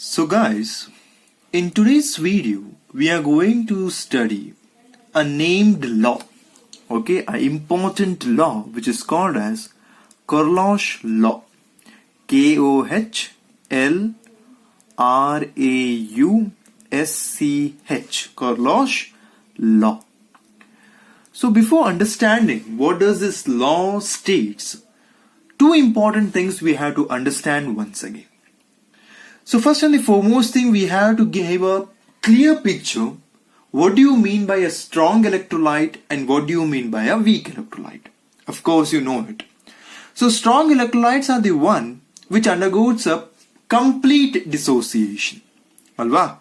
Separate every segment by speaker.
Speaker 1: So guys, in today's video, we are going to study a named law, okay, an important law which is called as Coriolis law, K-O-H-L-R-A-U-S-C-H, Coriolis law. So before understanding what does this law states, two important things we have to understand once again. So first and the foremost thing, we have to give a clear picture. What do you mean by a strong electrolyte and what do you mean by a weak electrolyte? Of course you know it. So strong electrolytes are the one which undergoes a complete dissociation. Alva?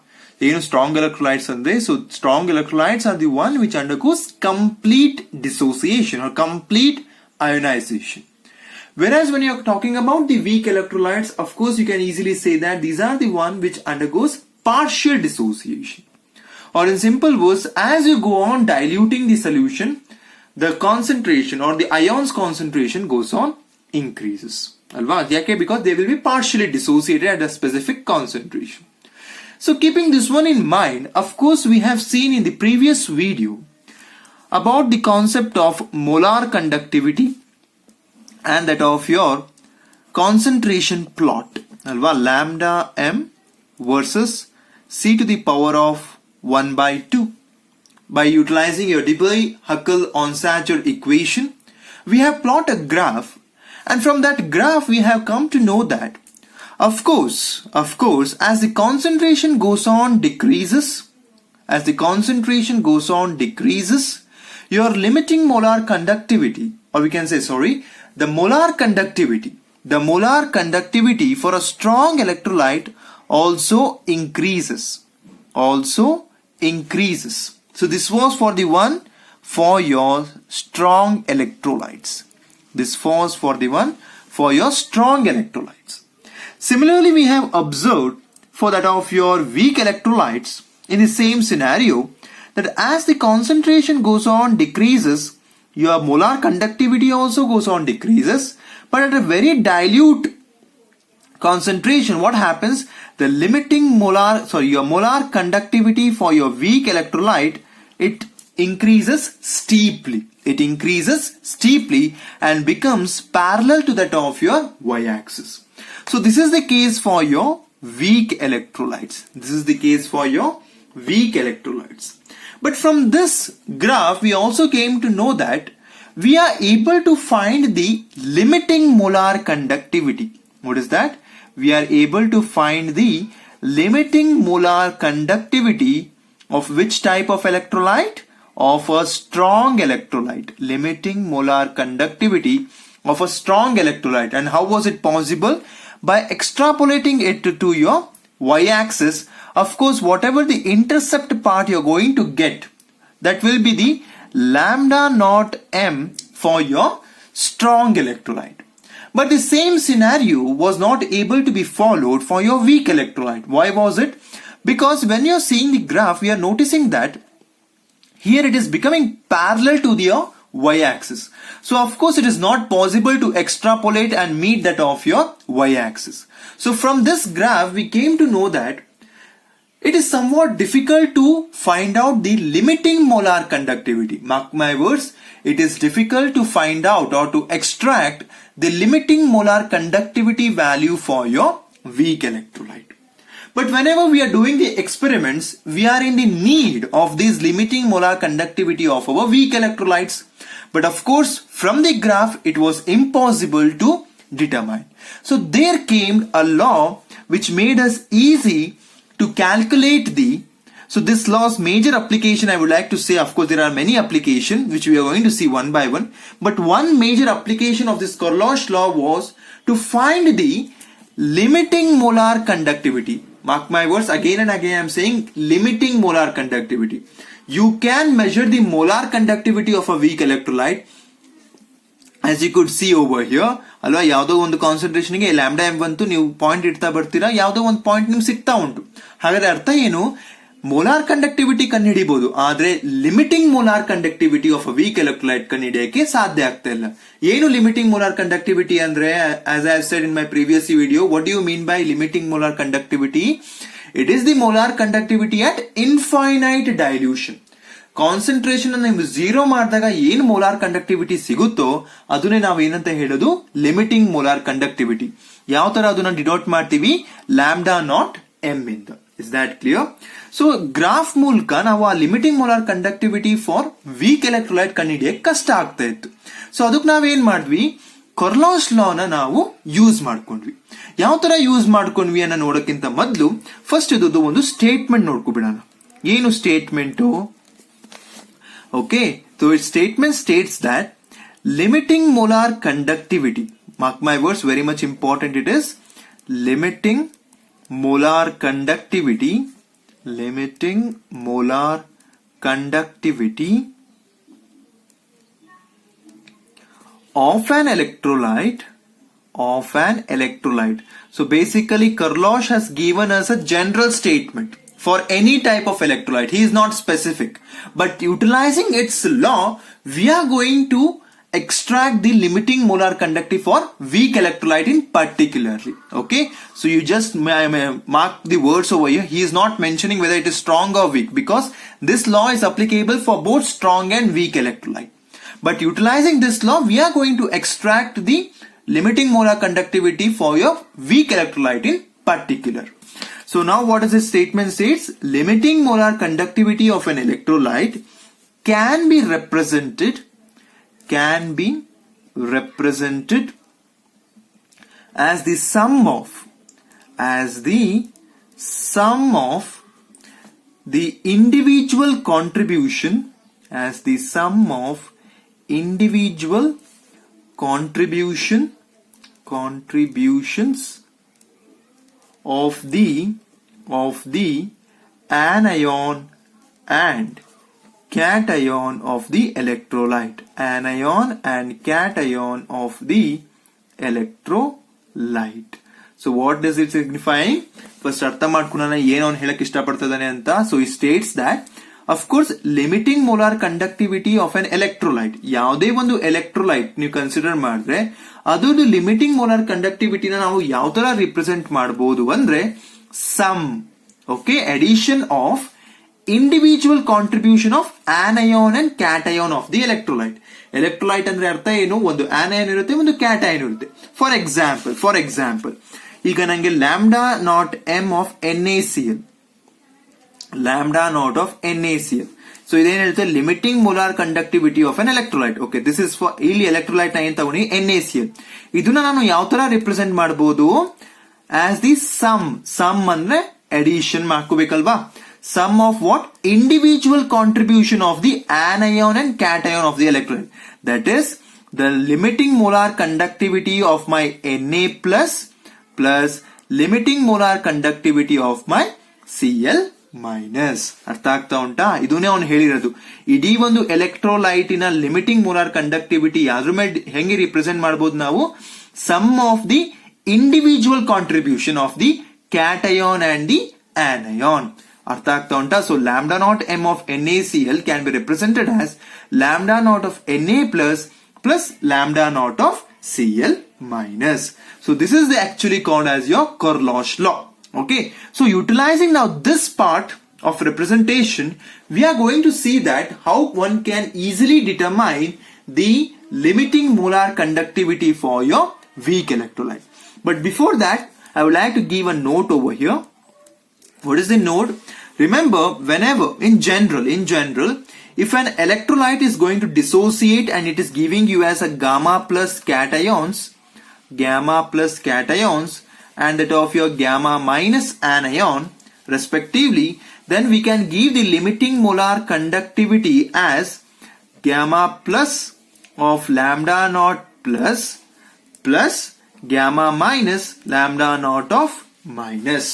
Speaker 1: Strong electrolytes are there. So strong electrolytes are the one which undergoes complete dissociation or complete ionization. Whereas when you're talking about the weak electrolytes, of course you can easily say that these are the one which undergoes partial dissociation. Or in simple words, as you go on diluting the solution, the concentration or the ions concentration goes on increases. Because they will be partially dissociated at a specific concentration. So keeping this one in mind, of course we have seen in the previous video about the concept of molar conductivity and that of your concentration plot, lambda m versus c to the power of 1 by 2. By utilizing your Debye-Huckel-Onsager equation, we have plotted a graph, and from that graph we have come to know that of course as the concentration goes on decreases, your limiting molar conductivity, or we can say the molar conductivity for a strong electrolyte also increases. So this was for the one for your strong electrolytes. Similarly, we have observed for that of your weak electrolytes in the same scenario that as the concentration goes on decreases, your molar conductivity also goes on decreases, but at a very dilute concentration, what happens? The limiting your molar conductivity for your weak electrolyte, it increases steeply and becomes parallel to that of your y-axis. So this is the case for your weak electrolytes. But from this graph, we also came to know that we are able to find the limiting molar conductivity. What is that? We are able to find the limiting molar conductivity of which type of electrolyte? Of a strong electrolyte. Limiting molar conductivity of a strong electrolyte. And how was it possible? By extrapolating it to your y-axis. Of course, whatever the intercept part you're going to get, that will be the lambda naught m for your strong electrolyte. But the same scenario was not able to be followed for your weak electrolyte. Why was it? Because when you're seeing the graph, we are noticing that here it is becoming parallel to your y-axis. So of course it is not possible to extrapolate and meet that of your y-axis. So from this graph, we came to know that it is somewhat difficult to find out the limiting molar conductivity. Mark my words, it is difficult to find out or to extract the limiting molar conductivity value for your weak electrolyte. But whenever we are doing the experiments, we are in the need of this limiting molar conductivity of our weak electrolytes. But of course, from the graph, it was impossible to determine. So there came a law which made us easy to calculate so this law's major application, I would like to say, of course there are many applications which we are going to see one by one, but one major application of this Coriolis law was to find the limiting molar conductivity. Mark my words, again and again I am saying limiting molar conductivity. You can measure the molar conductivity of a weak electrolyte. As you could see over here, ಅಲ್ವಾ ಯಾವುದೋ ಒಂದು ಕಾನ್ಸಂಟ್ರೇಷನ್ಗೆ lambda M ಬಂತು, ನೀವು point ಇಡ್ತಾ ಬರ್ತೀರಾ, ಯಾವುದೋ ಒಂದು point ನಿಮ್ಗೆ ಸಿಗ್ತಾ ಉಂಟು. ಹಾಗಾದ್ರೆ ಅರ್ಥ ಏನು? ಮೋಲಾರ್ ಕಂಡಕ್ಟಿವಿಟಿ ಕಂಡುಹಿಡಿಬಹುದು, ಆದ್ರೆ limiting molar conductivity of a weak electrolyte ಕಂಡುಹಿಡಿಯಕ್ಕೆ ಸಾಧ್ಯ ಆಗ್ತಾ ಇಲ್ಲ. ಏನು ಲಿಮಿಟಿಂಗ್ ಮೋಲಾರ್ ಕಂಡಕ್ಟಿವಿಟಿ ಅಂದ್ರೆ, as I have said in my previous video, what do you mean by limiting molar conductivity? It is the molar conductivity at infinite dilution. Concentration ಅನ್ನು ನೀವು 0 ಮಾಡಿದಾಗ ಏನು ಮೋಲಾರ್ ಕಂಡಕ್ಟಿವಿಟಿ ಸಿಗುತ್ತೋ ಅದನ್ನೇ ನಾವು ಏನಂತ ಹೇಳೋದು, ಲಿಮಿಟಿಂಗ್ ಮೋಲಾರ್ ಕಂಡಕ್ಟಿವಿಟಿ. ಯಾವ ತರ ಅದನ್ನ ಡಿನೋಟ್ ಮಾಡ್ತೀವಿ? ಲ್ಯಾಂಬ್ಡಾ ನಾಟ್ ಎಂ ಇಂದ. Is that clear? So graph ಮೂಲಕ ನಾವು ಆ limiting molar conductivity for weak electrolyte ಕಂಡುಹಿಡಿಯಕ್ಕೆ ಕಷ್ಟ ಆಗ್ತಾ ಇತ್ತು. ಸೊ ಅದಕ್ಕೆ ನಾವೇನ್ ಮಾಡಿದ್ವಿ, ಕರ್ಲಾಶ್ ಲಾನ ನಾವು ಯೂಸ್ ಮಾಡ್ಕೊಂಡ್ವಿ. ಯಾವ ತರ ಯೂಸ್ ಮಾಡ್ಕೊಂಡ್ವಿ ಅನ್ನೋ ನೋಡೋಕ್ಕಿಂತ ಮೊದಲು ಫಸ್ಟ್ ಇದು ಒಂದು ಸ್ಟೇಟ್ಮೆಂಟ್ ನೋಡ್ಕೊಬಿಡೋಣ. ಏನು statement? Okay, so its statement states that limiting molar conductivity, mark my words, very much important it is, limiting molar conductivity of an electrolyte. So basically Karlosh has given us a general statement for any type of electrolyte. He is not specific, but utilizing its law we are going to extract the limiting molar conductivity for weak electrolyte in particularly. Okay, so you just mark the words over here. He is not mentioning whether it is strong or weak, because this law is applicable for both strong and weak electrolyte. But utilizing this law we are going to extract the limiting molar conductivity for your weak electrolyte in particular. So now what does this statement says? Limiting molar conductivity of an electrolyte can be represented as the sum of the individual contributions of the anion and cation of the electrolyte. So what does it signify? First ಅರ್ಥ ಮಾಡ್ಕೊಳ್ಳೋಣ ಏನು ಅವನು ಹೇಳಕ್ ಇಷ್ಟಪಡ್ತಿದ್ದಾನೆ ಅಂತ. So it states that of course limiting molar conductivity of an electrolyte, ಯಾವುದೇ ಒಂದು electrolyte ನೀವು consider ಮಾಡಿದ್ರೆ ಅದರದ್ದು ಲಿಮಿಟಿಂಗ್ ಮೋಲಾರ್ ಕಂಡಕ್ಟಿವಿಟಿನ ನಾವು ಯಾವ ತರ ರಿಪ್ರೆಸೆಂಟ್ ಮಾಡಬಹುದು ಅಂದ್ರೆ, sum, okay, addition of individual contribution of anion and cation of the electrolyte. Electrolyte ಅಂದ್ರೆ ಅರ್ಥ ಏನು? ಒಂದು ಆನಯಾನ್ ಇರುತ್ತೆ, ಒಂದು ಕ್ಯಾಟಯಾನ್ ಇರುತ್ತೆ. ಫಾರ್ ಎಕ್ಸಾಂಪಲ್ ಈಗ ನಂಗೆ lambda naught M of NaCl, so ಇದೇನ್ ಹೇಳ್ತಾರೆ? Limiting molar conductivity of an electrolyte. Okay, this is for, ಇಲ್ಲಿ ಎಲೆಕ್ಟ್ರೋಲೈಟ್ ನ ಏನ್ ತಗೊಂಡಿ? NaCl. ಇದನ್ನ ನಾನು ಯಾವ ತರ ರಿಪ್ರೆಸೆಂಟ್ ಮಾಡಬಹುದು? ಆಸ್ ದಿ ಸಮ್ ಅಂದ್ರೆ ಅಡಿಷನ್ ಮಾಡ್ಕೋಬೇಕಲ್ವಾ? Sum of what? Individual contribution of the anion and cation of the electrolyte. That is the limiting molar conductivity of my Na plus limiting molar conductivity of my Cl minus. ಅರ್ಥ ಆಗ್ತಾ ಉಂಟಾ? ಇದನ್ನೇ ಅವನು ಹೇಳಿರೋದು. ಇಡೀ ಒಂದು ಎಲೆಕ್ಟ್ರೋಲೈಟಿನ limiting molar conductivity ಯಾವ್ದ್ರ ಮೇಲೆ ಹೆಂಗೆ ರಿಪ್ರೆಸೆಂಟ್ ಮಾಡಬಹುದು ನಾವು? Sum of the individual contribution of the cation and the anion. ಅರ್ಥ ಆಗ್ತಾ ಉಂಟಾ? So lambda naught M of NaCl can be represented as lambda naught of Na plus lambda naught of Cl minus. So this is actually called as your Karlosh law. Okay, so utilizing now this part of representation, we are going to see that how one can easily determine the limiting molar conductivity for your weak electrolyte. But before that, I would like to give a note over here. What is the note? Remember, whenever in general, if an electrolyte is going to dissociate and it is giving you as a gamma plus cations and that of your gamma minus anion respectively, then we can give the limiting molar conductivity as gamma plus of lambda naught plus gamma minus lambda naught of minus.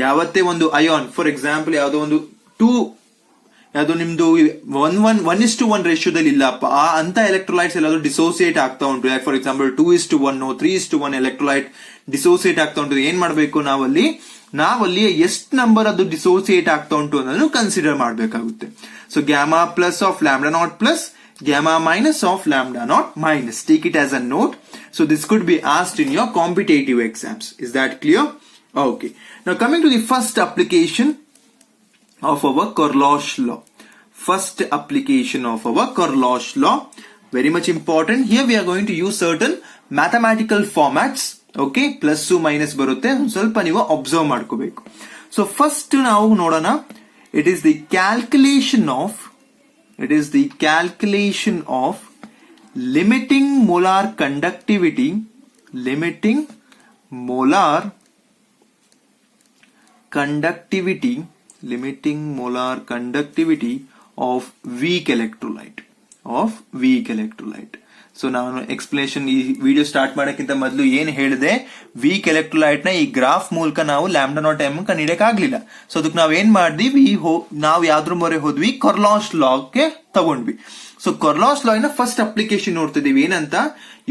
Speaker 1: ಯಾವತ್ತೇ ಒಂದು ion, for example ಯಾವುದೋ ಒಂದು 2 ಯಾವ್ದು ನಿಮ್ದು 1:1 ರೇಷಿಯೋದಲ್ಲಿ ಇಲ್ಲಪ್ಪ, ಆ ಅಂತ electrolytes ಎಲ್ಲಾದ್ರೂ dissociate ಆಗ್ತಾ ಉಂಟು, ಫಾರ್ ಎಕ್ಸಾಂಪಲ್ 2:1 3:1 ಎಲೆಕ್ಟ್ರೋಲೈಟ್ ಡಿಸೋಸಿಯೇಟ್ ಆಗ್ತಾ ಉಂಟು, ಏನ್ ಮಾಡ್ಬೇಕು ನಾವಲ್ಲಿ? ನಾವಲ್ಲಿ ಎಷ್ಟು ನಂಬರ್ ಅದು ಡಿಸೋಸಿಯೇಟ್ ಆಗ್ತಾ ಉಂಟು ಅನ್ನೋದನ್ನು ಕನ್ಸಿಡರ್ ಮಾಡಬೇಕಾಗುತ್ತೆ. So gamma plus of lambda not plus gamma minus of lambda naught minus. Take it as a note. So this could be asked in your competitive exams. Is that clear? Okay. Now coming to the first application of our Corlosh law. First application of our Corlosh law. Very much important. Here we are going to use certain mathematical formats. Okay. Plus minus barutte. ಸ್ವಲ್ಪ ನೀವು observe ಮಾಡ್ಕೋಬೇಕು. So first ನಾವು ನೋಡೋಣ. It is the calculation of limiting molar conductivity of weak electrolyte. So ನಾನು explanation ಈ video start ಮಾಡೋಕ್ಕಿಂತ ಮೊದಲು ಏನ್ ಹೇಳಿದೆ, ವೀಕ್ ಎಲೆಕ್ಟ್ರೋಲೈಟ್ ನ ಈ ಗ್ರಾಫ್ ಮೂಲಕ ನಾವು ಲ್ಯಾಂಬ್ಡಾ ನಾಟ್ ಎಂ ಕಂಡಿಡಿಯಕ್ ಆಗ್ಲಿಲ್ಲ. ಸೊ ಅದಕ್ಕೆ ನಾವ್ ಏನ್ ಮಾಡಿದ್ವಿ, ನಾವು ಯಾವ್ದ್ರ ಮೊರೆ ಹೋದ್ವಿ, ಕೊರ್ಲಾಶ್ ಲಾಗೆ ತಗೊಂಡ್ವಿ. ಸೊ ಕೊರ್ಲಾಶ್ ಲಾ ನ ಫಸ್ಟ್ ಅಪ್ಲಿಕೇಶನ್ ನೋಡ್ತಿದೀವಿ. ಏನಂತ,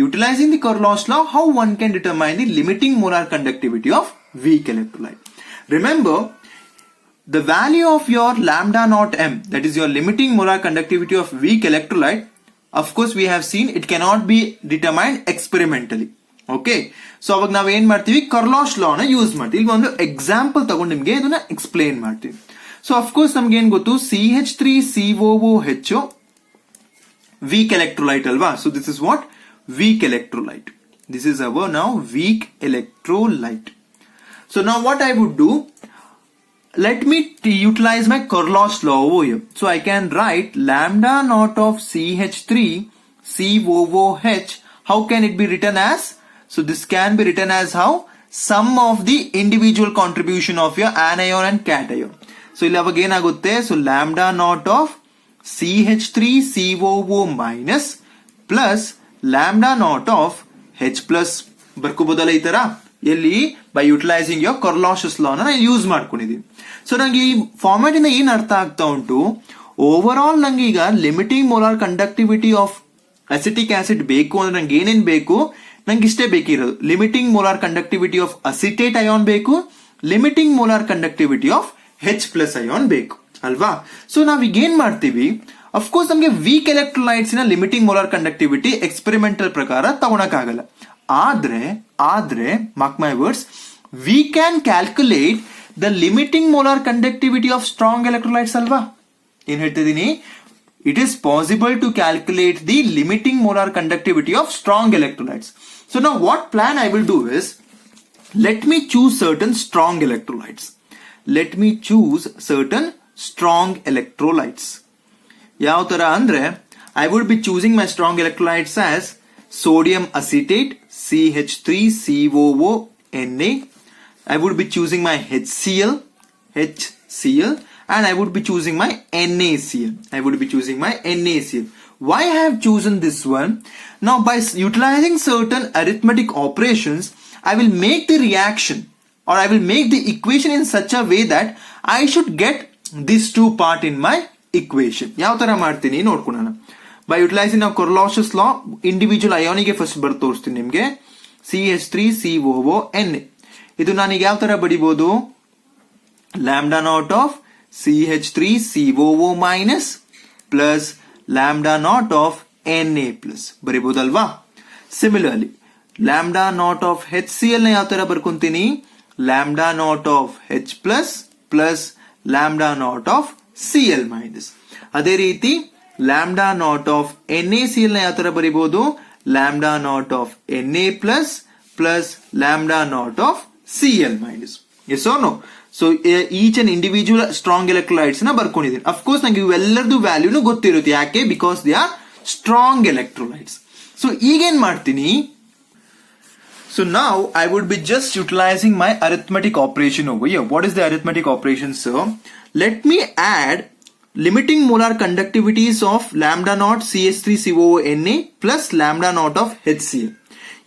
Speaker 1: utilising the Kohlrausch law, how one can determine the limiting molar conductivity of weak electrolyte. Remember, the value of your lambda naught m, that is your limiting molar conductivity of weak electrolyte, of course we have seen it cannot be determined experimentally. Okay, so ಅವಾಗ ನಾವ್ ಏನ್ ಮಾಡ್ತೀವಿ, ಕೊರ್ಲಾಶ್ ಲಾ ನ use ಮಾಡ್ತೀವಿ. ಇಲ್ಲಿ ಒಂದು example ತಗೊಂಡು ನಿಮ್ಗೆ ಇದನ್ನ ಎಕ್ಸ್ಪ್ಲೇನ್ ಮಾಡ್ತೀವಿ. ಸೊ ಅಫ್ ಕೋರ್ಸ್ ನಮ್ಗೆ ಏನ್ ಗೊತ್ತು, CH3COOH weak electrolyte ಅಲ್ವಾ. So this is what, weak electrolyte. This is our now weak electrolyte. So now what I would do, let me utilize my Corlosh law over here. So I can write lambda naught of CH3COOH. How can it be written as? So this can be written as how? Sum of the individual contribution of your anion and cation. So ಇಲ್ಲಿ ಅವಾಗ ಏನಾಗುತ್ತೆ, so lambda naught of CH3COO minus plus lambda naught of H plus ಬರ್ಕೋಬೋದಲ್ಲ ಈ ತರ, ಎಲ್ಲಿ by utilising your ಕೊರ್ಲಾಶಸ್ ಲಾ ನಾನು use ಮಾಡ್ಕೊಂಡಿದ್ದೀನಿ. So ನಂಗೆ ಈ ಫಾರ್ಮ್ಯಾಟ್ ಇಂದ ಏನ್ ಅರ್ಥ ಆಗ್ತಾ ಉಂಟು, ಓವರ್ ಆಲ್ ನಂಗೆ ಈಗ limiting molar conductivity of acetic acid ಬೇಕು ಅಂದ್ರೆ ನಂಗೆ ಏನೇನ್ ಬೇಕು, ನಂಗೆ ಇಷ್ಟೇ ಬೇಕಿರೋದು, limiting molar conductivity of acetate ion ಬೇಕು, limiting molar conductivity of H+ ion ಬೇಕು ಅಲ್ವಾ. ಸೊ ನಾವೀಗ ಏನ್ ಮಾಡ್ತೀವಿ, ಅಫ್ಕೋರ್ಸ್ ನಮ್ಗೆ ವೀಕ್ ಎಲೆಕ್ಟ್ರೋಲೈಟ್ಸ್ ನ ಲಿಮಿಟಿಂಗ್ ಮೋಲಾರ್ ಕಂಡಕ್ಟಿವಿಟಿ ಎಕ್ಸ್ಪೆರಿಮೆಂಟಲ್ ಪ್ರಕಾರ ತಗೊಳಕ್ಕಾಗಲ್ಲ. ಆದ್ರೆ mark my words, we can calculate the limiting molar conductivity of strong electrolytes ಅಲ್ವಾ. ಏನ್ ಹೇಳ್ತಿದ್ದೀನಿ, it is possible to calculate the limiting molar conductivity of strong electrolytes. So now what plan I will do is, let me choose certain strong electrolytes. ಯಾವ ತರ ಅಂದ್ರೆ, I would be choosing my strong electrolytes as sodium acetate CH3COONA. I would be choosing my HCl, and I would be choosing my NaCl. Why I have chosen this one? Now by utilizing certain arithmetic operations, I will make the reaction, or I will make the equation in such a way that I should get these two part in my equation. ಯಾವ ತರ ಮಾಡ್ತೀನಿ ನೋಡ್ಕೊಳ್ಳೋಣ. By utilizing now Corlosh's law, individual ionic first ಬರ್ದು ತೋರಿಸ್ತೀನಿ ನಿಮ್ಗೆ. CH3COONA, ಇದು ನಾನೀಗ ಯಾವ ತರ ಬಡಿಬಹುದು, lambda naught of CH3COO minus plus lambda naught of Na plus ಬರಿಬಹುದಲ್ವಾ. Similarly lambda naught of HCl ನ ಯಾವ ತರ ಬರ್ಕೊಂತೀನಿ, lambda naught of H plus plus lambda naught of Cl minus. ಅದೇ ರೀತಿ lambda naught of NaCl ನ ಯಾವ ತರ ಬರಿಬಹುದು, lambda naught of Na plus plus lambda naught of Cl minus. Yes or no? So each and individual strong electrolytes ನ ಬರ್ಕೊಂಡಿದ್ದೀನಿ. Of course ನಂಗೆ ಇವೆಲ್ಲರದು ವ್ಯಾಲ್ಯೂನು ಗೊತ್ತಿರುತ್ತೆ, ಯಾಕೆ, because they are strong electrolytes. So ಈಗೇನ್ ಮಾಡ್ತೀನಿ, so now I would be just utilizing my arithmetic operation over here. What is the arithmetic operation, sir? Let me add limiting molar conductivities of lambda naught CH3COONA plus lambda naught of HCl.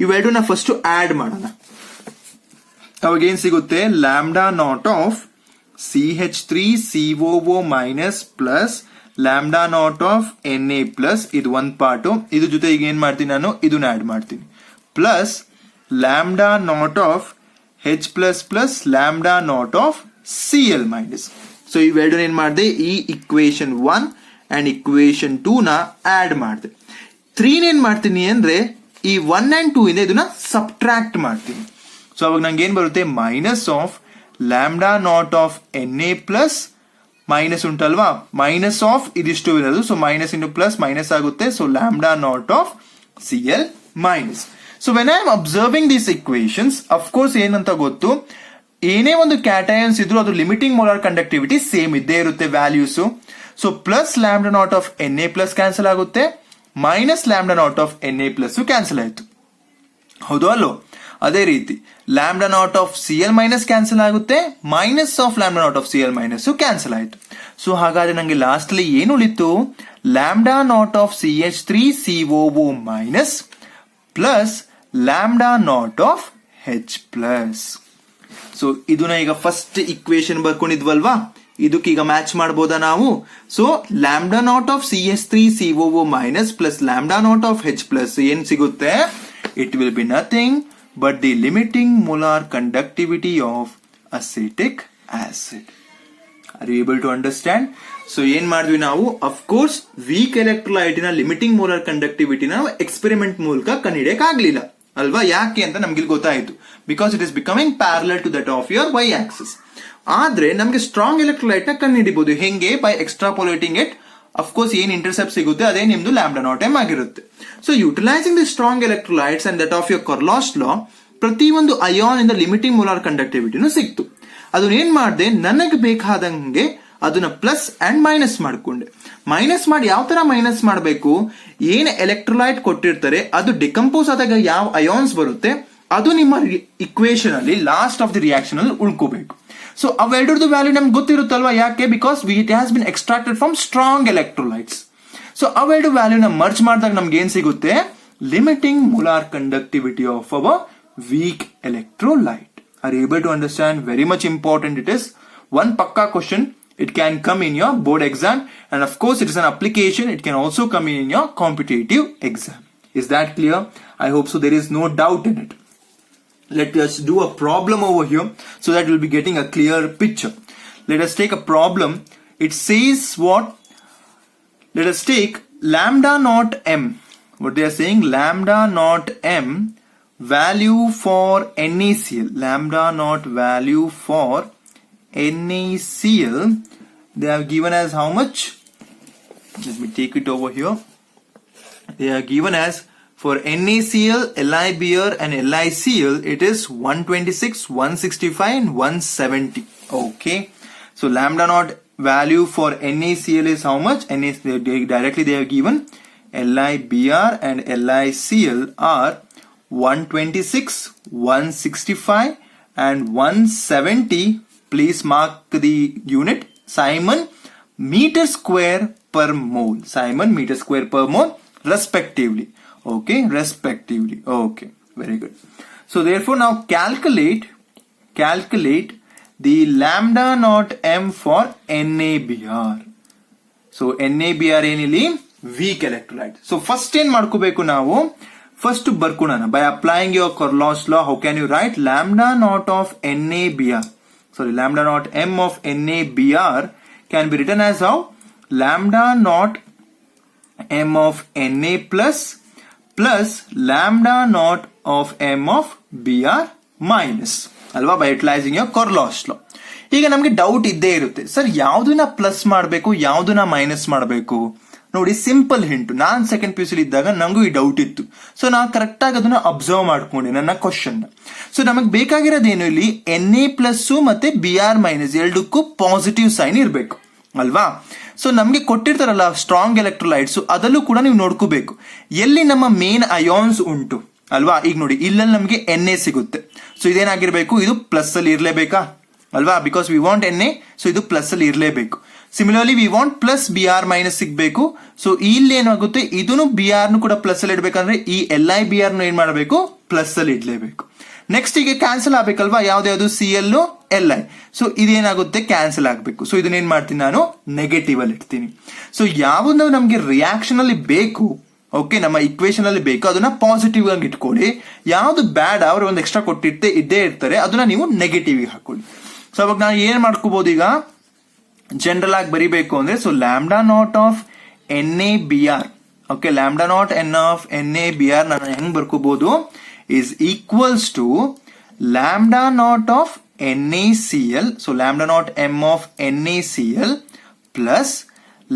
Speaker 1: ಇವೆರಡನ್ನ first add ಮಾಡೋಣ. ಅವಾಗ ಏನ್ ಸಿಗುತ್ತೆ, lambda naught of CH3COO minus plus lambda naught of Na plus, ಇದು ಒಂದ್ part, ಇದ್ರ ಜೊತೆ ಈಗ ಏನ್ ಮಾಡ್ತೀನಿ ನಾನು, ಇದನ್ನ ಆಡ್ ಮಾಡ್ತೀನಿ, plus lambda naught of H plus plus lambda naught of Cl minus. So ಇವೆರಡನ್ನ ಏನ್ ಮಾಡಿದೆ, ಈ ಇಕ್ವೇಶನ್ 1 ಅಂಡ್ ಇಕ್ವೇಶನ್ 2 ನ ಆಡ್ ಮಾಡಿದೆ. 3 ಏನ್ ಮಾಡ್ತೀನಿ ಅಂದ್ರೆ ಈ 1 and 2 ಇಂದ ಇದನ್ನ ಸಬ್ಟ್ರಾಕ್ಟ್ ಮಾಡ್ತೀನಿ. ಸೊ ಅವಾಗ ನಂಗೆ ಏನ್ ಬರುತ್ತೆ, minus of lambda naught of N A plus minus ಉಂಟಲ್ವಾ, ಮೈನಸ್ ಆಫ್ ಇದಿಷ್ಟು ಇರೋದು, so minus into plus minus ಆಗುತ್ತೆ, so lambda naught of Cl minus. So when I am observing these equations, of course ಏನಂತ ಗೊತ್ತು, ಏನೇ ಒಂದು ಕ್ಯಾಟಯನ್ಸ್ ಇದ್ರು ಅದು ಲಿಮಿಟಿಂಗ್ ಮೋಲಾರ್ ಕಂಡಕ್ಟಿವಿಟಿ ಸೇಮ್ ಇದ್ದೇ ಇರುತ್ತೆ values. So plus lambda naught of N A plus cancel ಆಗುತ್ತೆ, minus lambda naught of N A plus cancel ಆಯ್ತು, ಹೌದು ಅಲ್ಲೋ. ಅದೇ ರೀತಿ lambda naught of Cl minus cancel ಆಗುತ್ತೆ, minus of lambda naught of Cl minus cancel ಆಯ್ತು. So ಹಾಗಾದ್ರೆ ನಂಗೆ ಲಾಸ್ಟ್ ಅಲ್ಲಿ ಏನು ಉಳಿತು, lambda naught of CH3COO minus plus lambda naught of H plus. So ಇದನ್ನ ಈಗ ಫಸ್ಟ್ ಇಕ್ವೇಶನ್ ಬರ್ಕೊಂಡಿದ್ವಲ್ವಾ, ಇದಕ್ಕೀಗ ಮ್ಯಾಚ್ ಮಾಡಬಹುದಾ ನಾವು. So lambda naught of CH3COO minus plus lambda naught of H plus ಏನ್ ಸಿಗುತ್ತೆ, it will be nothing but the limiting molar conductivity of acetic acid. Are you able to understand? So ಏನ್ ಮಾಡಿದ್ವಿ ನಾವು, of course weak electrolyte ನ limiting molar ಕಂಡಕ್ಟಿವಿಟಿನ experiment ಮೂಲಕ ಕಂಡುಹಿಡಿಯಕ್ ಆಗ್ಲಿಲ್ಲ ಅಲ್ವಾ. ಯಾಕೆ ಅಂತ ನಮ್ಗೆ ಗೊತ್ತಾಯ್ತು, because it is becoming parallel to that of your Y axis. ಆದ್ರೆ ನಮ್ಗೆ ಸ್ಟ್ರಾಂಗ್ ಎಲೆಕ್ಟ್ರೋಲೈಟ್ ನ ಕಂಡುಹಿಡಿಬಹುದು ಹೆಂಗೆ, ಬೈ ಎಕ್ಸ್ಟ್ರಾಪೋಲೇಟಿಂಗ್ ಇಟ್. ಅಫ್ಕೋರ್ಸ್ ಏನ್ ಇಂಟರ್ಸೆಪ್ಟ್ ಸಿಗುತ್ತೆ ಅದೇ ನಿಮ್ದು ಲ್ಯಾಂಬ್ಡಾ ನಾಟ್ ಎಂ ಆಗಿರುತ್ತೆ. So utilising the strong electrolytes and that of your Kohlrausch law, ಪ್ರತಿಯೊಂದು ಅಯಾನ್ ಇಂದ ಲಿಮಿಟಿಂಗ್ ಮೋಲಾರ್ ಕಂಡಕ್ಟಿವಿಟಿನೂ ಸಿಕ್ತು. ಅದನ್ನ ಏನ್ ಮಾಡಿದೆ, ನನಗೆ ಬೇಕಾದಂಗೆ ಅದನ್ನ ಪ್ಲಸ್ ಅಂಡ್ ಮೈನಸ್ ಮಾಡ್ಕೊಂಡೆ. ಮೈನಸ್ ಮಾಡಿ ಯಾವ ತರ ಮೈನಸ್ ಮಾಡಬೇಕು, ಏನ್ ಎಲೆಕ್ಟ್ರೋಲೈಟ್ ಕೊಟ್ಟಿರ್ತಾರೆ ಅದು ಡಿಕಂಪೋಸ್ ಆದಾಗ ಯಾವ ಅಯಾನ್ಸ್ ಬರುತ್ತೆ ಅದು ನಿಮ್ಮ ಇಕ್ವೇಶನ್ ಅಲ್ಲಿ ಲಾಸ್ಟ್ ಆಫ್ ದಿ ರಿಯಾಕ್ಷನ್ ಅಲ್ಲಿ ಉಳ್ಕೋಬೇಕು. ಸೊ ಅವೆರಡರದ್ದು ವ್ಯಾಲ್ಯೂ ನಮ್ಗೆ ಗೊತ್ತಿರುತ್ತಲ್ವಾ, ಯಾಕೆ, because it has been extracted from strong electrolytes. So ಅವೆರಡು ವ್ಯಾಲ್ಯೂನ ಮರ್ಜ್ ಮಾಡಿದಾಗ ನಮ್ಗೆ ಏನ್ ಸಿಗುತ್ತೆ, limiting molar conductivity of our weak electrolyte. Are you able to understand? Very much important it is. One ಪಕ್ಕಾ question, it can come in your board exam, and of course it is an application, it can also come in your competitive exam. Is that clear? I hope so. There is no doubt in it. Let us do a problem over here so that we'll be getting a clear picture. Let us take a problem. It says what? Let us take lambda naught m. What they are saying, lambda naught m value for NaCl. Lambda naught value for NaCl, they have given as how much? Let me take it over here. They are given as for NaCl, LiBr and LiCl, it is 126, 165 and 170. Okay. So lambda naught value for NaCl is how much? Directly they have given LiBr and LiCl are 126, 165 and 170. Please mark the unit, Simon meter square per mole. Simon meter square per mole respectively. Okay, respectively. Okay, very good. So therefore now calculate the lambda naught m for NaBr. So NaBr ಏನಿಲ್ಲಿ weak electrolyte. So first ಏನ್ ಮಾಡ್ಕೋಬೇಕು ನಾವು, first ಬರ್ಕೋಣ. By applying your Corlo's law, how can you write lambda naught of NaBr? Sorry, lambda naught m of NaBr can be written as how? Lambda naught m of Na plus lambda naught of m of Br minus. ಅಲ್ವಾ, by utilizing your Corlo's law. ಈಗ ನಮ್ಗೆ doubt ಇದ್ದೇ ಇರುತ್ತೆ, sir ಯಾವ್ದನ್ನ plus ಮಾಡಬೇಕು ಯಾವ್ದನ್ನ minus ಮಾಡಬೇಕು. ನೋಡಿ, ಸಿಂಪಲ್ ಹಿಂಟು, ನಾನ್ ಸೆಕೆಂಡ್ ಪಿ ಯು ಸಿ ಇದ್ದಾಗ ನಂಗೂ ಈ ಡೌಟ್ ಇತ್ತು. ಸೊ ನಾ ಕರೆಕ್ಟ್ ಆಗಿ ಅದನ್ನ ಅಬ್ಸರ್ವ್ ಮಾಡ್ಕೊಂಡೆ ನನ್ನ ಕ್ವಶನ್. ಸೊ ನಮಗ್ ಬೇಕಾಗಿರೋದೇನು, ಇಲ್ಲಿ Na ಪ್ಲಸ್ ಮತ್ತೆ Br ಮೈನಸ್ ಎರಡಕ್ಕೂ ಪಾಸಿಟಿವ್ ಸೈನ್ ಇರಬೇಕು ಅಲ್ವಾ. ಸೊ ನಮ್ಗೆ ಕೊಟ್ಟಿರ್ತಾರಲ್ಲ ಸ್ಟ್ರಾಂಗ್ ಎಲೆಕ್ಟ್ರೋಲೈಟ್ಸ್, ಅದಲ್ಲೂ ಕೂಡ ನೀವು ನೋಡ್ಕೋಬೇಕು ಎಲ್ಲಿ ನಮ್ಮ ಮೇನ್ ಅಯಾನ್ಸ್ ಉಂಟು ಅಲ್ವಾ. ಈಗ ನೋಡಿ, ಇಲ್ಲಲ್ಲಿ ನಮ್ಗೆ Na ಸಿಗುತ್ತೆ. ಸೊ ಇದೇನಾಗಿರ್ಬೇಕು, ಇದು ಪ್ಲಸ್ ಅಲ್ಲಿ ಇರ್ಲೇಬೇಕಾ ಅಲ್ವಾ, because we want Na. So ಇದು ಪ್ಲಸ್ ಅಲ್ಲಿ ಇರ್ಲೇಬೇಕು. Similarly we want plus Br minus ಸಿಗ್ಬೇಕು. ಸೊ ಇಲ್ಲಿ ಏನಾಗುತ್ತೆ, ಇದನ್ನು Br ಕೂಡ ಪ್ಲಸ್ ಅಲ್ಲಿ ಇಡ್ಬೇಕಂದ್ರೆ ಈ LiBr ಏನ್ ಮಾಡಬೇಕು, ಪ್ಲಸ್ ಅಲ್ಲಿ ಇಡ್ಲೇಬೇಕು. ನೆಕ್ಸ್ಟ್ ಈಗ ಕ್ಯಾನ್ಸಲ್ ಆಗ್ಬೇಕಲ್ವಾ, ಯಾವ್ದು Cl Li. ಸೊ ಇದೇನಾಗುತ್ತೆ, ಕ್ಯಾನ್ಸಲ್ ಆಗ್ಬೇಕು. ಸೊ ಇದನ್ನ ಏನ್ ಮಾಡ್ತೀನಿ ನಾನು, ನೆಗೆಟಿವ್ ಅಲ್ಲಿ ಇಡ್ತೀನಿ. ಸೊ ಯಾವ್ದು ನಮ್ಗೆ ರಿಯಾಕ್ಷನ್ ಅಲ್ಲಿ ಬೇಕು ಓಕೆ, ನಮ್ಮ ಇಕ್ವೇಶನ್ ಅಲ್ಲಿ ಬೇಕು ಅದನ್ನ ಪಾಸಿಟಿವ್ ಆಗಿ ಇಟ್ಕೊಳ್ಳಿ. ಯಾವ್ದು ಬ್ಯಾಡ್ ಅವ್ರು ಒಂದು ಎಕ್ಸ್ಟ್ರಾ ಇದ್ದೇ ಇರ್ತಾರೆ, ಅದನ್ನ ನೀವು ನೆಗೆಟಿವ್ ಹಾಕೊಳ್ಳಿ. ಸೊ ಅವಾಗ ನಾನು ಏನ್ ಮಾಡ್ಕೋಬಹುದು, ಈಗ ಜನರಲ್ ಆಗಿ ಬರಿಬೇಕು ಅಂದ್ರೆ, so lambda naught of NaBr, okay, lambda naught N of NaBr ನಾನು ಹೆಂಗ್ ಬರ್ಕೋಬಹುದು, is equals to lambda naught of NaCl, so lambda naught m of NaCl plus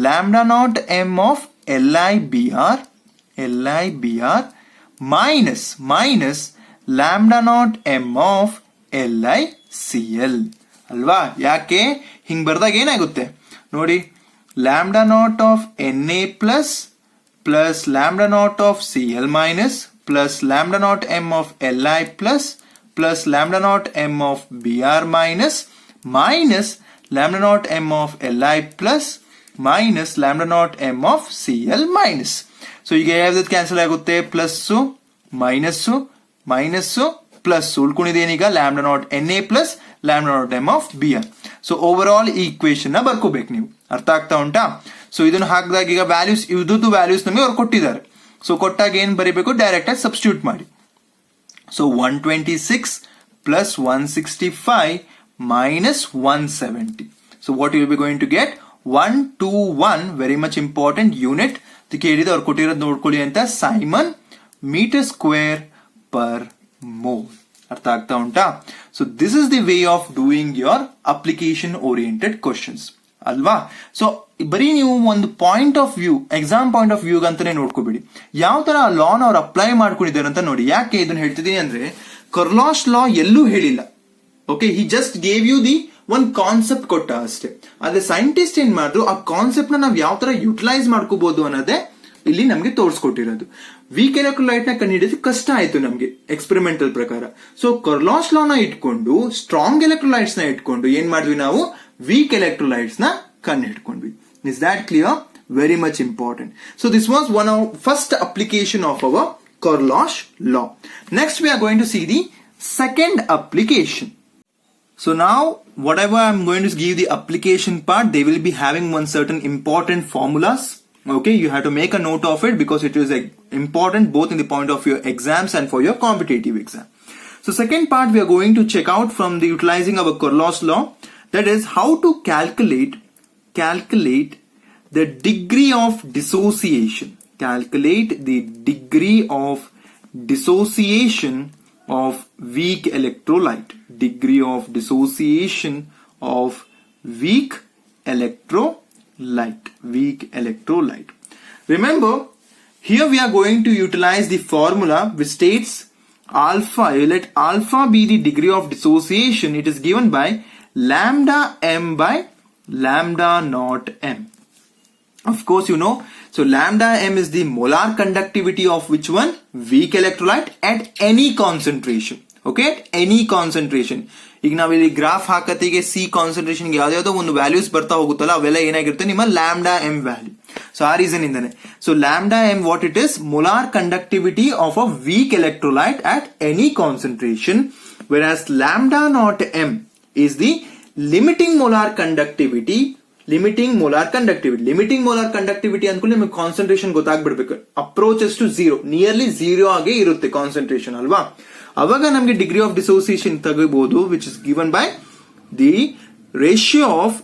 Speaker 1: lambda naught m of LiBr minus lambda naught m of LiCl ಅಲ್ವಾ. ಯಾಕೆ ಹಿಂಗ್ ಬರ್ದಾಗ ಏನಾಗುತ್ತೆ ನೋಡಿ, lambda naught of Na plus lambda naught of Cl minus plus lambda naught m of Li plus lambda naught m of Br minus lambda naught m of Li plus minus lambda naught m of Cl minus. So ಈಗ ಯಾವ್ದು cancel ಆಗುತ್ತೆ, plus minus plus ಉಳ್ಕೊಂಡಿದೇನೀಗ lambda naught Na plus lambda naught m of Br. So overall ಈ equation ನ ಬರ್ಕೋಬೇಕು ನೀವು, ಅರ್ಥ ಆಗ್ತಾ ಉಂಟಾ. ಸೊ ಇದನ್ನು ಹಾಕಿದಾಗ ಈಗ ವ್ಯಾಲ್ಯೂಸ್ ಇದ್ದು ವ್ಯಾಲ್ಯೂಸ್ ನಮಗೆ ಅವ್ರು ಕೊಟ್ಟಿದ್ದಾರೆ. ಸೊ ಕೊಟ್ಟಾಗ ಏನ್ ಬರೀಬೇಕು, ಡೈರೆಕ್ಟ್ ಆಗಿ ಸಬ್ಸ್ಟಿಟ್ಯೂಟ್ ಮಾಡಿ. So 126 plus 165 minus 170. So what you will be going to get 121, very much important unit. ಕೇಳಿದ ಅವ್ರು ಕೊಟ್ಟಿರೋದು ನೋಡ್ಕೊಳ್ಳಿ ಅಂತ, siemens metre square per mole. ಅರ್ಥ ಆಗ್ತಾ ಉಂಟಾ. So this is the way of doing your application oriented questions ಅಲ್ವಾ. So ಬರೀ ನೀವು ಒಂದು point of view, exam point of view ಅಂತಾನೆ ನೋಡ್ಕೋಬೇಡಿ, ಯಾವ ತರ ಲಾನ್ ಅವ್ರು ಅಪ್ಲೈ ಮಾಡ್ಕೊಂಡಿದ್ದಾರೆ ಅಂತ ನೋಡಿ. ಯಾಕೆ ಇದನ್ನ ಹೇಳ್ತಿದ್ದೀನಿ ಅಂದ್ರೆ, ಕರ್ಲಾಶ್ ಲಾ ಎಲ್ಲೂ ಹೇಳಿಲ್ಲ. Okay, he just gave you the ಒಂದು ಕಾನ್ಸೆಪ್ಟ್ ಕೊಟ್ಟ ಅಷ್ಟೇ. ಆದ್ರೆ ಸೈಂಟಿಸ್ಟ್ ಏನ್ ಮಾಡಿದ್ರು, ಆ ಕಾನ್ಸೆಪ್ಟ್ ನ ನಾವು ಯಾವ ತರ ಯುಟಿಲೈಸ್ ಮಾಡ್ಕೋಬಹುದು ಅನ್ನೋದೇ ಇಲ್ಲಿ ನಮ್ಗೆ ತೋರಿಸ್ಕೊಟ್ಟಿರೋದು. ವೀಕ್ ಎಲೆಕ್ಟ್ರೋಲೈಟ್ ನ ಕಂಡುಹಿಡಿಯೋದು ಕಷ್ಟ ಆಯ್ತು ನಮ್ಗೆ ಎಕ್ಸ್ಪೆರಿಮೆಂಟಲ್ ಪ್ರಕಾರ. ಸೊ ಕರ್ಲಾಶ್ ಲಾ ನ ಇಟ್ಕೊಂಡು, ಸ್ಟ್ರಾಂಗ್ ಎಲೆಕ್ಟ್ರೋಲೈಟ್ಸ್ ನ ಇಟ್ಕೊಂಡು ಏನ್ ಮಾಡಿದ್ವಿ ನಾವು, ವೀಕ್ ಎಲೆಕ್ಟ್ರೋಲೈಟ್ಸ್ ನ ಕಂಡು ಹಿಡ್ಕೊಂಡ್ವಿ. Is that clear? Very much important. So this was one of first application of our Corlosh law. Next we are going to see the second application. So now whatever I'm going to give the application part, they will be having one certain important formulas. Okay, you have to make a note of it because it is important both in the point of your exams and for your competitive exam. So second part we are going to check out from the utilizing our Corlosh law, that is how to calculate the degree of dissociation. Calculate the degree of dissociation of weak electrolyte. Degree of dissociation of weak electrolyte. Weak electrolyte. Remember, here we are going to utilize the formula which states alpha. Let alpha be the degree of dissociation. It is given by lambda m by lambda naught m. Of course, you know, so lambda m is the molar conductivity of which one? Weak electrolyte at any concentration. Okay, at any concentration. ಈಗ ನಾವಿಲ್ಲಿ graph ಹಾಕತ್ತಿಗೆ C concentration ಯಾವ್ದಾವ್ದೋ ಒಂದು values ಬರ್ತಾ ಹೋಗುತ್ತಲ್ಲ, ಅವೆಲ್ಲ ಏನಾಗಿರುತ್ತೆ ನಿಮ್ಮ ಲ್ಯಾಂಬ್ಡಾ ಎಂ ವ್ಯಾಲ್ಯೂ. ಸೊ ಆ ರೀಸನ್ ಇಂದಾನೆ. So lambda M what it is? Molar conductivity of a weak electrolyte at any concentration, whereas lambda naught M is the limiting molar conductivity. Limiting molar conductivity ಅಂದ್ಕೊಂಡು ನಿಮಗೆ concentration ಗೊತ್ತಾಗ್ಬಿಡ್ಬೇಕು. Approaches to zero, nearly zero ಆಗಿ ಇರುತ್ತೆ concentration ಅಲ್ವಾ. ಅವಾಗ ನಮಗೆ degree of dissociation ತಗೋಬಹುದು, which is given by the ratio of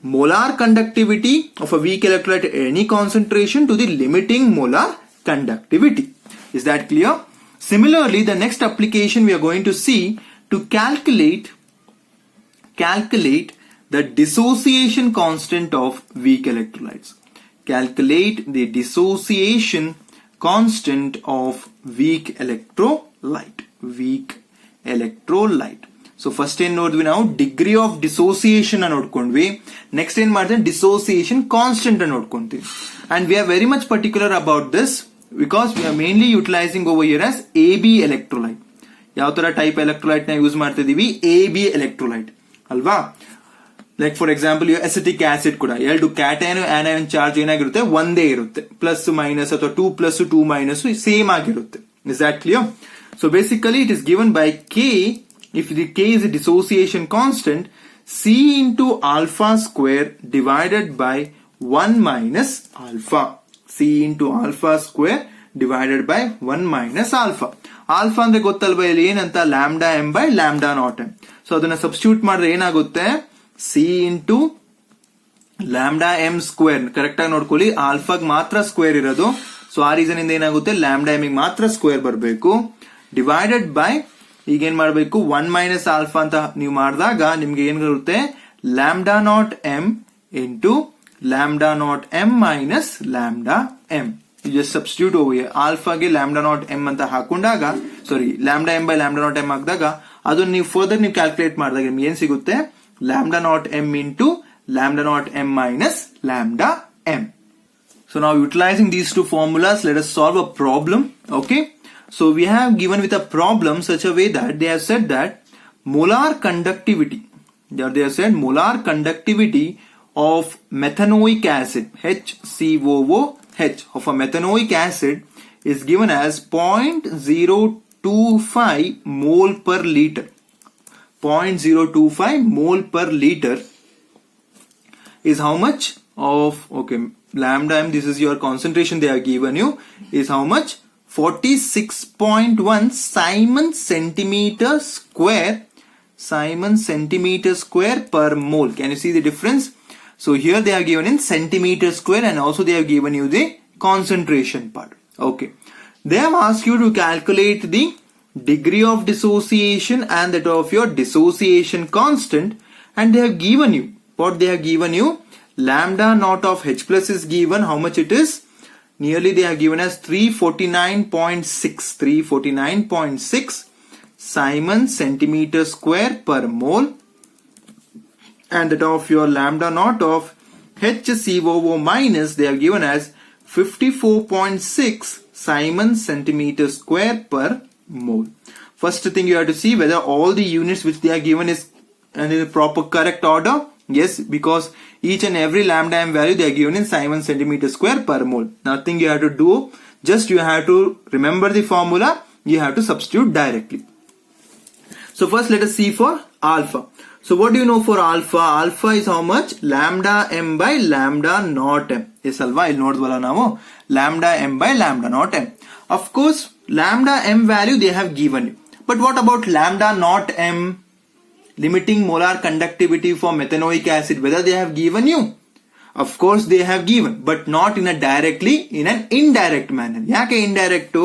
Speaker 1: molar conductivity of a weak electrolyte at any concentration to the limiting molar conductivity. Is that clear? Similarly, the next application we are going to see to calculate the dissociation constant of weak electrolytes. Calculate the dissociation constant of weak electrolyte. So first ಏನ್ ನೋಡಿದ್ವಿ ನಾವು, degree of dissociation ನೋಡ್ಕೊಂಡ್ವಿ. Next ಏನ್ ಮಾಡಿದ್ರೆ dissociation constant ನೋಡ್ಕೊಂತೀವಿ. And we are very much particular about this because we are mainly utilising over here as AB electrolyte. ಯಾವ ತರ type electrolyte ನ ಯೂಸ್ ಮಾಡ್ತಿದೀವಿ? AB ಎಲೆಕ್ಟ್ರೋಲೈಟ್ ಅಲ್ವಾ. Like for example acetic acid ಕೂಡ ಎರಡು ಕ್ಯಾಟಯನ್ ಆನಯನ್ ಚಾರ್ಜ್ ಏನಾಗಿರುತ್ತೆ, ಒಂದೇ ಇರುತ್ತೆ. ಪ್ಲಸ್ ಮೈನಸ್ ಅಥವಾ 2+ 2- ಸೇಮ್ ಆಗಿರುತ್ತೆ. Is that clear? So basically it is given by K. If the K is a dissociation constant, C into alpha square divided by 1 minus alpha. C into alpha square divided by 1 minus alpha. Alpha ಅಂದ್ರೆ ಗೊತ್ತಲ್ವಾ ಇಲ್ಲಿ ಏನಂತ lambda m by lambda naught m. So ಅದನ್ನ substitute ಮಾಡಿದ್ರೆ ಏನಾಗುತ್ತೆ c into lambda m square. Correct ಆಗಿ ನೋಡ್ಕೊಳ್ಳಿ, ಆಲ್ಫಾಗ್ ಮಾತ್ರ ಸ್ಕ್ವೇರ್ ಇರೋದು. ಸೊ ಆ ರೀಸನ್ ಇಂದ ಏನಾಗುತ್ತೆ lambda m ಮಾತ್ರ ಸ್ಕ್ವೇರ್ ಬರಬೇಕು. ಡಿವೈಡೆಡ್ ಬೈ ಈಗ ಏನ್ ಮಾಡಬೇಕು 1 ಮೈನಸ್ ಆಲ್ಫಾ ಅಂತ ನೀವು ಮಾಡಿದಾಗ ನಿಮ್ಗೆ ಏನ್ ಬರುತ್ತೆ lambda naught m into lambda naught m minus lambda m. You just substitute over here. ಆಲ್ಫಾಗೆ lambda naught m ಅಂತ ಹಾಕೊಂಡಾಗ lambda m by lambda naught m ಹಾಕಿದಾಗ ಅದನ್ನ ನೀವು ಫರ್ದರ್ ನೀವು ಕ್ಯಾಲ್ಕುಲೇಟ್ ಮಾಡಿದಾಗ ನಿಮ್ಗೆ ಏನ್ ಸಿಗುತ್ತೆ lambda naught m into lambda naught m minus lambda m. So now utilizing these two formulas, let us solve a problem. Okay. So we have given with a problem such a way that they have said that molar conductivity, they have said molar conductivity of methanoic acid HCOOH of a methanoic acid is given as 0.025 mole per liter. 0.025 mole per liter is how much of, okay, lambda m, this is your concentration they have given you, is how much 46.1 Simon centimeter square per mole. Can you see the difference? So here they have given in centimeter square and also they have given you the concentration part. Okay. They have asked you to calculate the degree of dissociation and that of your dissociation constant, and they have given you, what they have given you, lambda naught of H plus is given, how much it is? Nearly they have given us 349.6 Simon centimeter square per mole, and that of your lambda naught of HCOO minus they have given as 54.6 Simon centimeter square per mole. First thing you have to see whether all the units which they are given is in the proper correct order. Yes, because each and every lambda m value they are given in Simon centimeter square per mole. Nothing you have to do, just you have to remember the formula, you have to substitute directly. So first let us see for alpha. So what do you know for alpha? Alpha is how much? Lambda m by lambda naught m. Yes alva, ಇಲ್ಲಿ ನೋಡಿದ್ವಲ್ಲ ನಾವು lambda m by lambda naught m. Of course lambda m value they have given you. But what about lambda naught m? Limiting molar conductivity for methanoic acid, whether they have given you? Of course they have given, but not in a directly, in an indirect manner. ಯಾಕೆ indirect?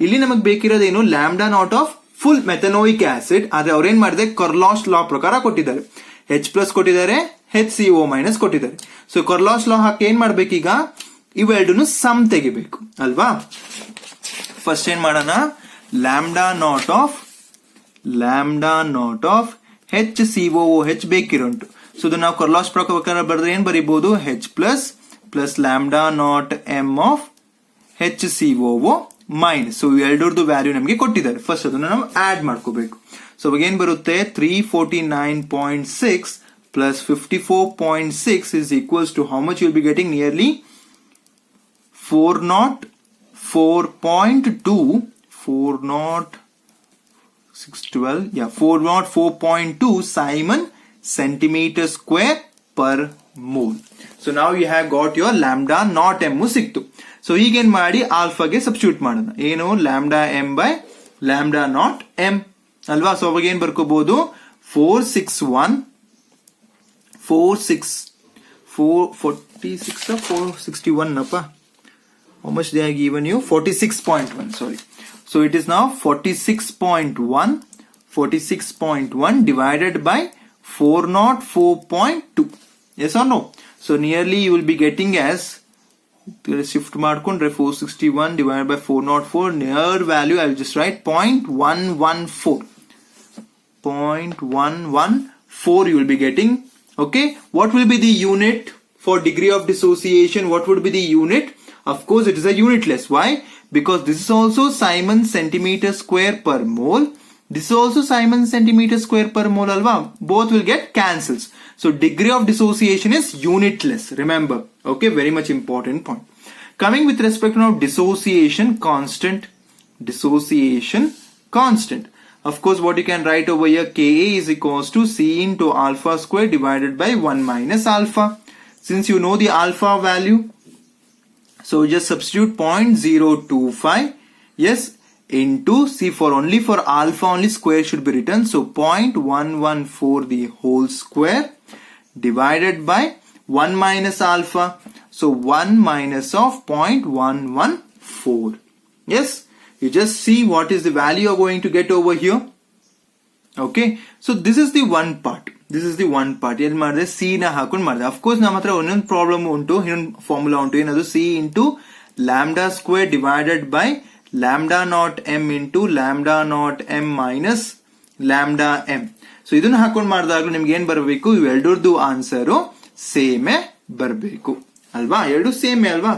Speaker 1: ಇಲ್ಲಿ ನಮಗೆ ಬೇಕಿರೋದೇನು lambda naught of full methanoic acid, ಆದ್ರೆ ಅವ್ರೇನ್ ಮಾಡಿದೆ ಕರ್ಲಾಸ್ ಲಾ ಪ್ರಕಾರ ಕೊಟ್ಟಿದ್ದಾರೆ. H plus ಕೊಟ್ಟಿದ್ದಾರೆ, HCO minus ಕೊಟ್ಟಿದ್ದಾರೆ. ಸೊ ಕರ್ಲಾಸ್ ಲಾ ಹಾಕಿ ಏನ್ ಮಾಡ್ಬೇಕೀಗ ಇವೆರಡನ್ನು ಸಮ್ ತೆಗಿಬೇಕು ಅಲ್ವಾ. ಫಸ್ಟ್ ಏನ್ ಮಾಡೋಣ, lambda naught of HCOOH ಬೇಕಿರುಂಟು. ಸೊ ಇದು ನಾವು ಕರ್ಲಾಸ್ ಪ್ರಕಾರ ಬರೆದ್ರೆ ಏನ್ ಬರೀಬಹುದು H plus lambda naught m of HCOO minus. So ಎರಡರದ್ದು ವ್ಯಾಲ್ಯೂ ನಮಗೆ ಕೊಟ್ಟಿದ್ದಾರೆ. ಫಸ್ಟ್ ಅದನ್ನ ನಾವು ಆಡ್ ಮಾಡ್ಕೋಬೇಕು. ಸೊ ಅವಾಗ ಏನ್ ಬರುತ್ತೆ 349.6 plus 54.6 is equals to how much you will be getting? Nearly 404.2 Simon centimeter square per mole. So now you have got your lambda naught m ಸಿಕ್ತು. ಸೊ ಈಗೇನ್ ಮಾಡಿ ಆಲ್ಫಾಗೆ ಸಬ್ಸ್ಟಿಟ್ಯೂಟ್ ಮಾಡೋಣ. ಏನು lambda m by lambda naught m ಅಲ್ವಾ. So ಅವಾಗ ಏನ್ ಬರ್ಕೋಬಹುದು 461 ಅಪ್ಪ. How much they have given you? 46.1. Sorry. So it is now 46.1 divided by 404.2. Yes or no? So nearly you will be getting as shift ಮಾಡ್ಕೊಂಡ್ರೆ 461 divided by 404, near value I will just write 0.114 you will be getting. Okay, what will be the unit for degree of dissociation? What would be the unit? Of course it is a unitless. Why? Because this is also Simon centimeter square per mole, this is also Simon centimeter square per mole alva. Both will get cancels. So degree of dissociation is unitless, remember. Okay, very much important point. Coming with respect to now dissociation constant. Of course what you can write over here, Ka is equals to C into alpha square divided by 1 minus alpha. Since you know the alpha value, So just substitute 0.025, yes, into, see, for alpha only square should be written. So 0.114 the whole square divided by 1 minus alpha. So 1 minus of 0.114. Yes, you just see what is the value you're going to get over here. Okay, so this is the one part. This is the one part. C na hakund marde. Of course, namatra one problem unto formula unto another C into lambda square divided by lambda naught m into lambda naught m minus lambda m. So ಇದನ್ನ ಹಾಕೊಂಡು ಮಾಡಿದಾಗ ನಿಮ್ಗೆ ಏನ್ ಬರಬೇಕು, ಇವೆರಡರದ್ದು answer same ಬರಬೇಕು ಅಲ್ವಾ? ಎರಡು same ಅಲ್ವಾ?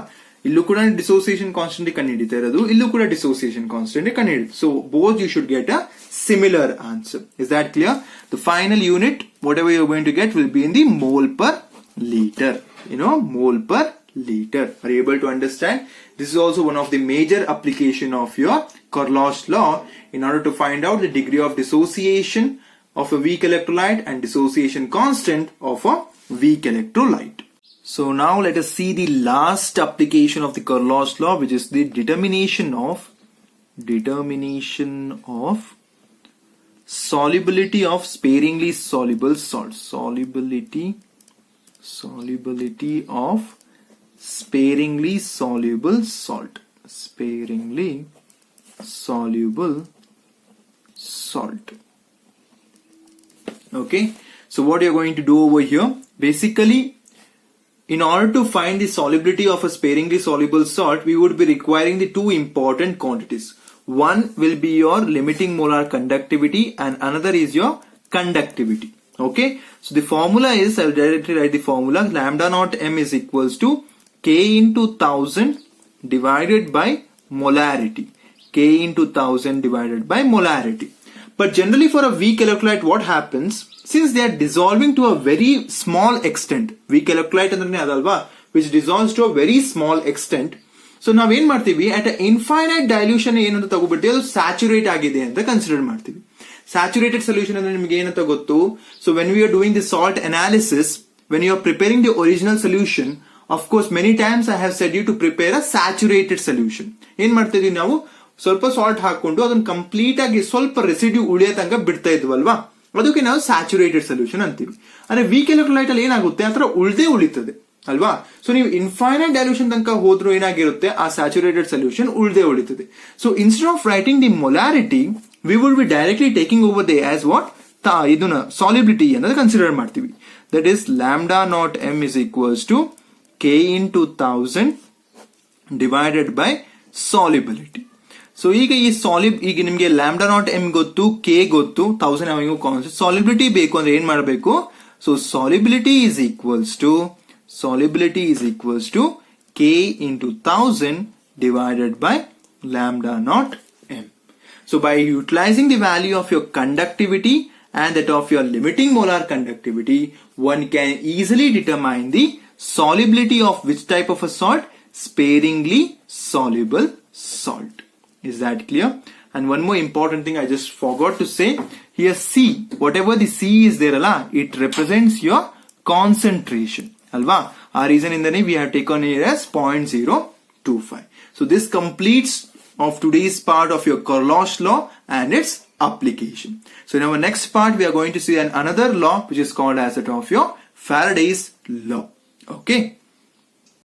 Speaker 1: ಇಲ್ಲೂ ಕೂಡ ಡಿಸೋಸಿಯೇಷನ್ ಕಾನ್ಸ್ಟೆಂಟ್ ಕಂಡುಹಿಡಿತಾ ಇರೋದು, ಇಲ್ಲೂ ಕೂಡ ಡಿಸೋಸಿಯೇಷನ್ ಕಾನ್ಸ್ಟೆಂಟ್ ಕಂಡುಹಿಡಿದು. So both you should get a similar answer. Is that clear? The final unit, whatever you're going to get, will be in the mole per liter. Mole per liter. Are you able to understand? This is also one of the major application of your Carnot's law in order to find out the degree of dissociation of a weak electrolyte and dissociation constant of a weak electrolyte. So now let us see the last application of the Carnot's law, which is the determination of solubility of sparingly soluble salt. Solubility of sparingly soluble salt. Sparingly soluble salt. Okay, so what you're going to do over here, basically, in order to find the solubility of a sparingly soluble salt, we would be requiring the two important quantities. One will be your limiting molar conductivity and another is your conductivity. Okay, so the formula is, I will directly write the formula, lambda naught m is equals to K into 1000 divided by molarity. K into 1000 divided by molarity. But generally for a weak electrolyte, what happens, since they are dissolving to a very small extent, weak electrolyte andre adalva, which dissolves to a very small extent, so now ಏನು ಮಾಡ್ತೀವಿ, at a infinite dilution ಏನಂತ ತಗೋಬಿಟ್ಟು ಅದು saturate ಆಗಿದೆ ಅಂತ consider ಮಾಡ್ತೀವಿ. Saturated solution ಅಂದ್ರೆ ನಿಮಗೆ ಏನಂತ ಗೊತ್ತು? So when we are doing the salt analysis, when you are preparing the original solution, of course many times I have said you to prepare a saturated solution. ಏನ್ ಮಾಡ್ತಿದ್ವಿ ನಾವು, ಸ್ವಲ್ಪ salt ಹಾಕೊಂಡು ಅದನ್ನ ಕಂಪ್ಲೀಟ್ ಆಗಿ ಸ್ವಲ್ಪ ರೆಸಿಡ್ಯೂ ಉಳಿಯೋ ತನಕ ಬಿಡ್ತಾ ಇದ್ವಲ್ವಾ, ಅದಕ್ಕೆ ನಾವು ಸ್ಯಾಚುರೇಟೆಡ್ ಸೊಲ್ಯೂಷನ್ ಅಂತೀವಿ. ಅಂದ್ರೆ ವೀಕ್ ಎಲೆಕ್ಟ್ರೋಲೈಟ್ ಅಲ್ಲಿ ಏನಾಗುತ್ತೆ, ಆ ತರ ಉಳಿತದೆ ಅಲ್ವಾ? ಸೊ ನೀವು ಇನ್ಫೈನೈಟ್ ಡೈಲ್ಯೂಷನ್ ತನಕ ಹೋದ್ರೂ ಏನಾಗಿರುತ್ತೆ, ಆ ಸ್ಯಾಚುರೇಟೆಡ್ ಸೊಲ್ಯೂಷನ್ ಉಳಿತದೆ. So instead of writing the molarity, we would be directly taking over they as what, ಇದನ್ನ ಸಾಲಿಬಿಲಿಟಿ ಅನ್ನೋದು ಕನ್ಸಿಡರ್ ಮಾಡ್ತೀವಿ. That is lambda naught M is equals to K into 1000 divided by solubility. So ಈಗ ಈಗ ನಿಮ್ಗೆ lambda naught M ಗೊತ್ತು, K ಗೊತ್ತು, 1000 ಯಾವಾಗೂ constant. Solubility ಬೇಕು ಅಂದ್ರೆ ಏನ್ ಮಾಡಬೇಕು? So solubility is equals to K into 1000 divided by lambda naught m. So by utilizing the value of your conductivity and that of your limiting molar conductivity, one can easily determine the solubility of which type of a salt? Sparingly soluble salt. Is that clear? And one more important thing I just forgot to say, here C, whatever the C is there, it represents your concentration. Alva? Our reason in the name we have taken here as 0.025. So this completes of today's part of your Carnot's law and its application. So in our next part we are going to see another law which is called as that of your Faraday's law. Okay.